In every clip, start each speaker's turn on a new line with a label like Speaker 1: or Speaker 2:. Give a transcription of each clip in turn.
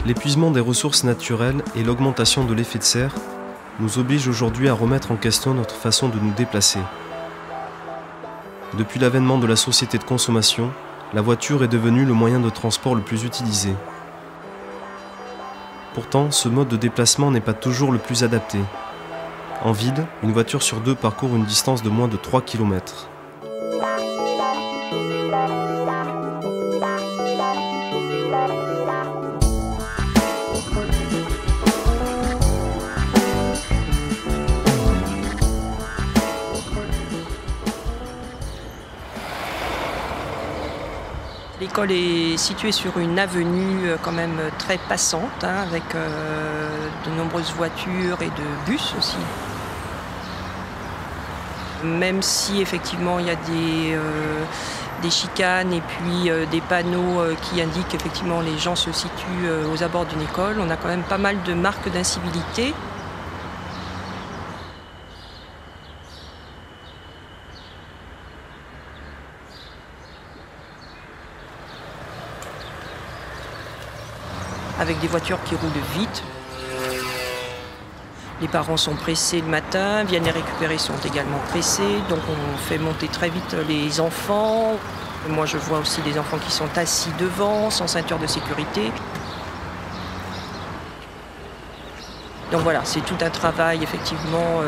Speaker 1: L'épuisement des ressources naturelles et l'augmentation de l'effet de serre nous obligent aujourd'hui à remettre en question notre façon de nous déplacer. Depuis l'avènement de la société de consommation, la voiture est devenue le moyen de transport le plus utilisé. Pourtant, ce mode de déplacement n'est pas toujours le plus adapté. En ville, une voiture sur deux parcourt une distance de moins de 3 km.
Speaker 2: L'école est située sur une avenue quand même très passante, avec de nombreuses voitures et de bus aussi. Même si effectivement il y a des chicanes et puis des panneaux qui indiquent qu'effectivement les gens se situent aux abords d'une école, on a quand même pas mal de marques d'incivilité. Avec des voitures qui roulent vite. Les parents sont pressés le matin, viennent les récupérer, sont également pressés. Donc on fait monter très vite les enfants. Moi je vois aussi des enfants qui sont assis devant, sans ceinture de sécurité. Donc voilà, c'est tout un travail effectivement,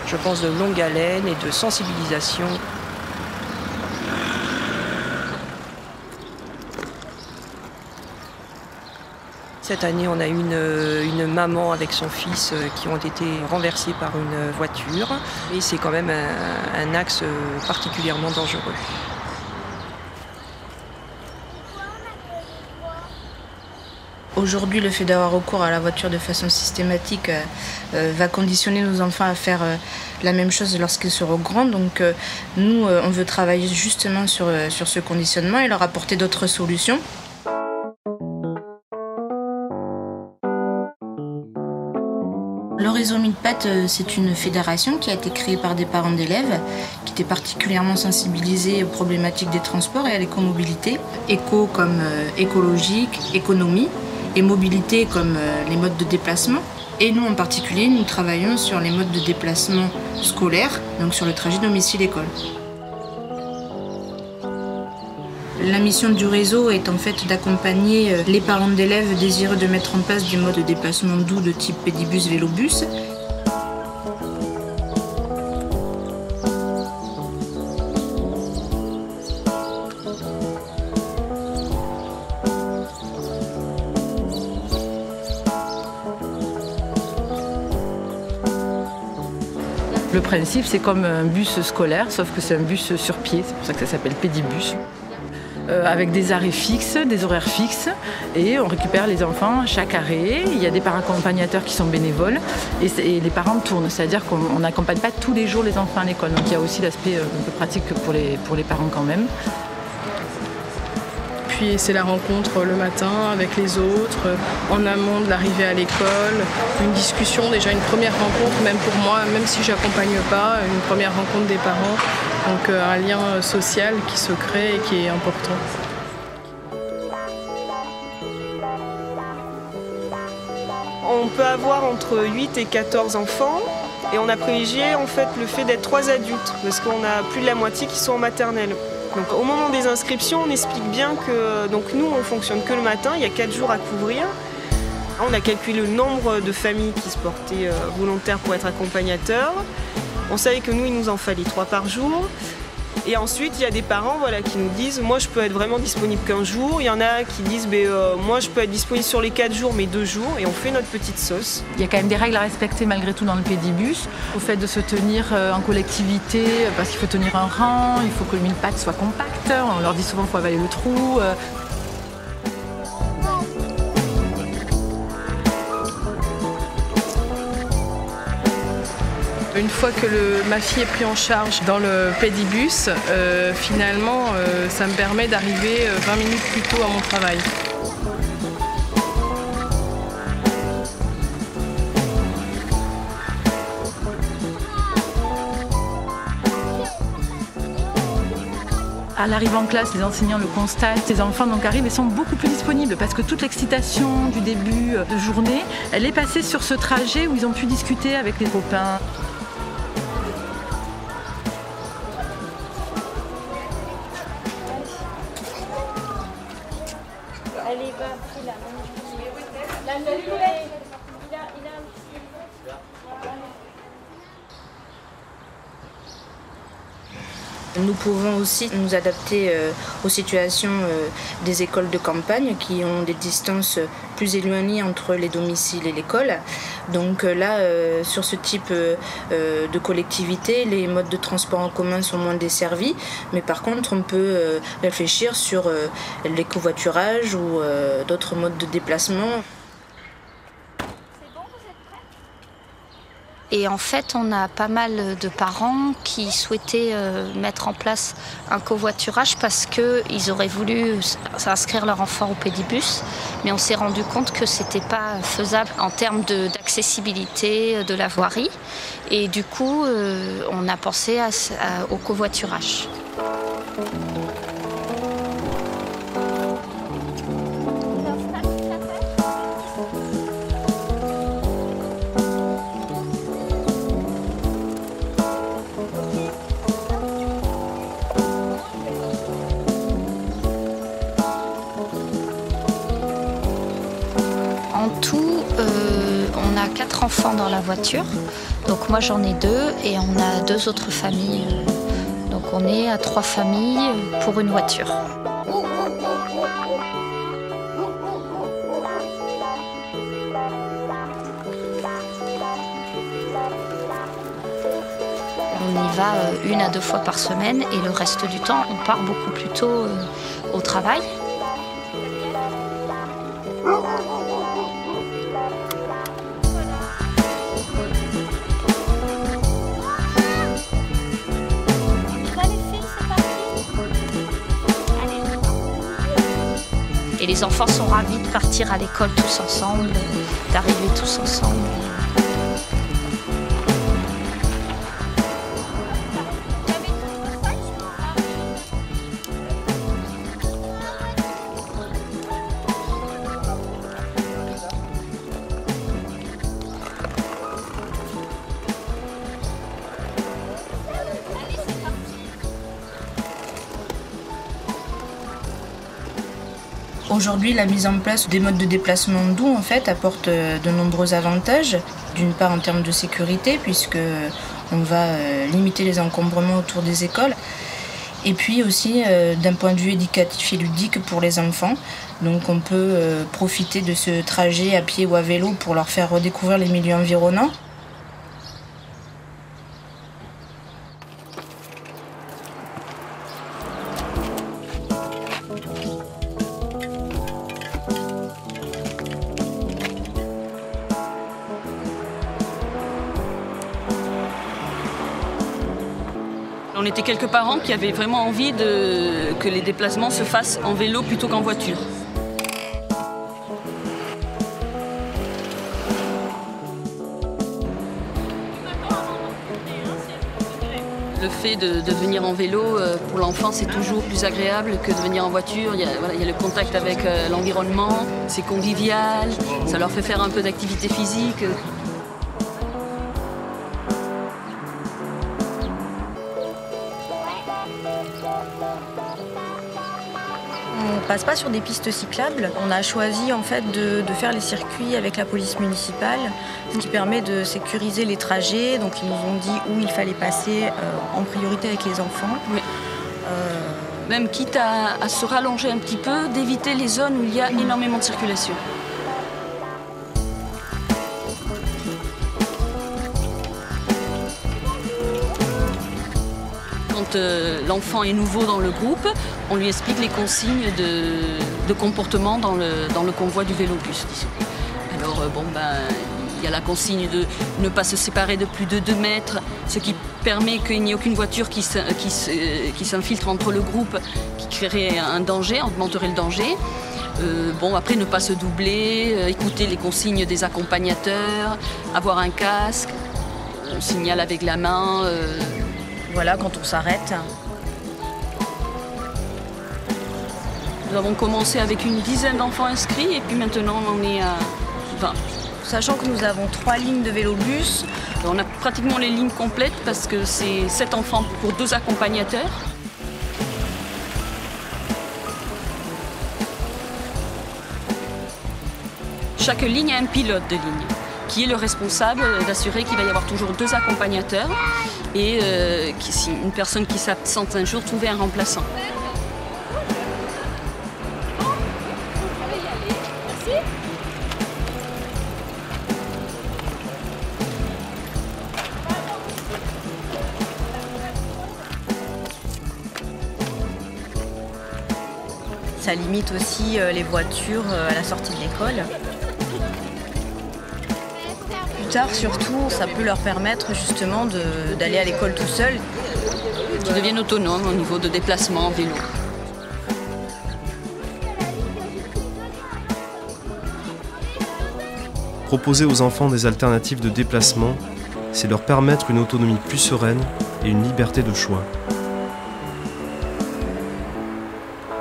Speaker 2: je pense, de longue haleine et de sensibilisation. Cette année, on a une maman avec son fils qui ont été renversés par une voiture. Et c'est quand même un axe particulièrement dangereux.
Speaker 3: Aujourd'hui, le fait d'avoir recours à la voiture de façon systématique va conditionner nos enfants à faire la même chose lorsqu'ils seront grands. Donc nous, on veut travailler justement sur ce conditionnement et leur apporter d'autres solutions. Le réseau 1000 pattes, c'est une fédération qui a été créée par des parents d'élèves qui étaient particulièrement sensibilisés aux problématiques des transports et à l'écomobilité. Éco comme écologique, économie, et mobilité comme les modes de déplacement. Et nous en particulier, nous travaillons sur les modes de déplacement scolaires, donc sur le trajet domicile-école. La mission du réseau est en fait d'accompagner les parents d'élèves désireux de mettre en place des modes de déplacement doux de type pédibus, vélobus.
Speaker 4: Le principe, c'est comme un bus scolaire, sauf que c'est un bus sur pied, c'est pour ça que ça s'appelle pédibus. Avec des arrêts fixes, des horaires fixes, et on récupère les enfants à chaque arrêt. Il y a des parents accompagnateurs qui sont bénévoles, et les parents tournent, c'est-à-dire qu'on n'accompagne pas tous les jours les enfants à l'école. Donc il y a aussi l'aspect un peu pratique pour les parents quand même.
Speaker 5: Puis c'est la rencontre le matin avec les autres, en amont de l'arrivée à l'école, une discussion, déjà une première rencontre, même pour moi, même si je n'accompagne pas, une première rencontre des parents. Donc un lien social qui se crée et qui est important.
Speaker 6: On peut avoir entre 8 et 14 enfants et on a privilégié en fait le fait d'être 3 adultes parce qu'on a plus de la moitié qui sont en maternelle. Donc au moment des inscriptions, on explique bien que donc nous on fonctionne que le matin, il y a 4 jours à couvrir. On a calculé le nombre de familles qui se portaient volontaires pour être accompagnateurs. On savait que nous, il nous en fallait 3 par jour. Et ensuite, il y a des parents qui nous disent « Moi, je peux être vraiment disponible qu'un jour ». Il y en a qui disent « Moi, je peux être disponible sur les 4 jours, mais 2 jours ». Et on fait notre petite sauce.
Speaker 4: Il y a quand même des règles à respecter malgré tout dans le pédibus. Au fait de se tenir en collectivité, parce qu'il faut tenir un rang, il faut que le 1000 pattes soit compact. On leur dit souvent qu'il faut avaler le trou.
Speaker 5: Une fois que ma fille est prise en charge dans le pédibus, finalement, ça me permet d'arriver 20 minutes plus tôt à mon travail.
Speaker 4: À À l'arrivée en classe, les enseignants le constatent. Les enfants donc arrivent et sont beaucoup plus disponibles parce que toute l'excitation du début de journée, elle est passée sur ce trajet où ils ont pu discuter avec les copains.
Speaker 7: Allez, va, pris là.
Speaker 3: Nous pouvons aussi nous adapter aux situations des écoles de campagne qui ont des distances plus éloignées entre les domiciles et l'école. Donc là, sur ce type de collectivité, les modes de transport en commun sont moins desservis, mais par contre, on peut réfléchir sur l'écovoiturage ou d'autres modes de déplacement.
Speaker 7: Et en fait, on a pas mal de parents qui souhaitaient mettre en place un covoiturage parce qu'ils auraient voulu inscrire leur enfant au pédibus, mais on s'est rendu compte que c'était pas faisable en termes d'accessibilité de la voirie. Et du coup, on a pensé au covoiturage. En tout, on a 4 enfants dans la voiture. Donc moi j'en ai 2 et on a 2 autres familles. Donc on est à 3 familles pour une voiture. On y va 1 à 2 fois par semaine et le reste du temps on part beaucoup plus tôt au travail. Et les enfants sont ravis de partir à l'école tous ensemble, d'arriver tous ensemble.
Speaker 3: Aujourd'hui, la mise en place des modes de déplacement doux en fait, apporte de nombreux avantages. D'une part en termes de sécurité, puisque on va limiter les encombrements autour des écoles. Et puis aussi d'un point de vue éducatif et ludique pour les enfants. Donc on peut profiter de ce trajet à pied ou à vélo pour leur faire redécouvrir les milieux environnants.
Speaker 8: On était quelques parents qui avaient vraiment envie que les déplacements se fassent en vélo plutôt qu'en voiture. Le fait de venir en vélo, pour l'enfant, c'est toujours plus agréable que de venir en voiture. Il y a le contact avec l'environnement, c'est convivial, ça leur fait faire un peu d'activité physique.
Speaker 2: On passe pas sur des pistes cyclables. On a choisi en fait de faire les circuits avec la police municipale, ce qui permet de sécuriser les trajets. Donc ils nous ont dit où il fallait passer en priorité avec les enfants.
Speaker 8: Oui. Même quitte à se rallonger un petit peu, d'éviter les zones où il y a énormément de circulation. Quand l'enfant est nouveau dans le groupe, on lui explique les consignes de comportement dans le convoi du vélobus, disons. Alors il y a la consigne de ne pas se séparer de plus de 2 mètres, ce qui permet qu'il n'y ait aucune voiture qui s'infiltre entre le groupe, qui créerait un danger, augmenterait le danger. Après, ne pas se doubler, écouter les consignes des accompagnateurs, avoir un casque, on signale avec la main.
Speaker 2: Voilà, quand on s'arrête.
Speaker 8: Nous avons commencé avec une dizaine d'enfants inscrits et puis maintenant on en est à 20.
Speaker 9: Sachant que nous avons 3 lignes de vélobus.
Speaker 8: On a pratiquement les lignes complètes parce que c'est 7 enfants pour 2 accompagnateurs. Chaque ligne a un pilote de ligne qui est le responsable d'assurer qu'il va y avoir toujours 2 accompagnateurs et si une personne qui s'absente un jour, trouver un remplaçant.
Speaker 9: Ça limite aussi les voitures à la sortie de l'école. Plus tard, surtout, ça peut leur permettre justement d'aller à l'école tout seuls.
Speaker 8: Qu'ils deviennent autonomes au niveau de déplacement en vélo.
Speaker 1: Proposer aux enfants des alternatives de déplacement, c'est leur permettre une autonomie plus sereine et une liberté de choix.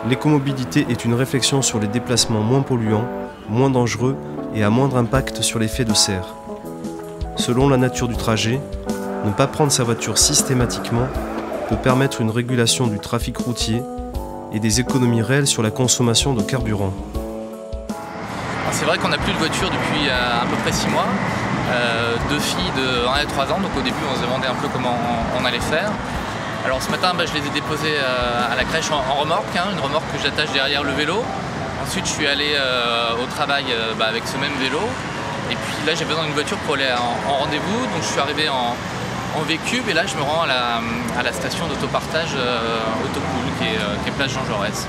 Speaker 1: L'écomobilité est une réflexion sur les déplacements moins polluants, moins dangereux et à moindre impact sur l'effet de serre. Selon la nature du trajet, ne pas prendre sa voiture systématiquement peut permettre une régulation du trafic routier et des économies réelles sur la consommation de carburant.
Speaker 10: C'est vrai qu'on n'a plus de voiture depuis à peu près 6 mois. 2 filles de 1 et 3 ans, donc au début on se demandait un peu comment on allait faire. Alors ce matin, je les ai déposés à la crèche en remorque, une remorque que j'attache derrière le vélo. Ensuite je suis allé au travail avec ce même vélo. Et puis là j'ai besoin d'une voiture pour aller en rendez-vous, donc je suis arrivé en V-Cube et là je me rends à la station d'autopartage Autocool qui est place Jean Jaurès.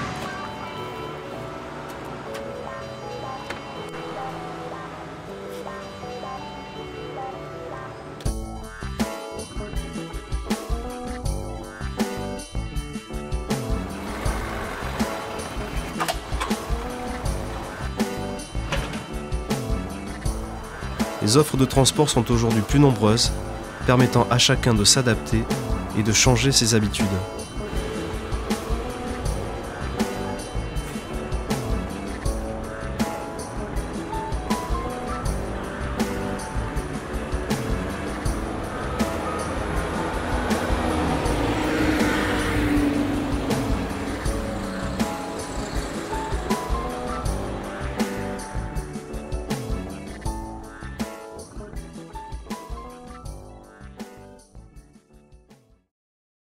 Speaker 1: Les offres de transport sont aujourd'hui plus nombreuses, permettant à chacun de s'adapter et de changer ses habitudes.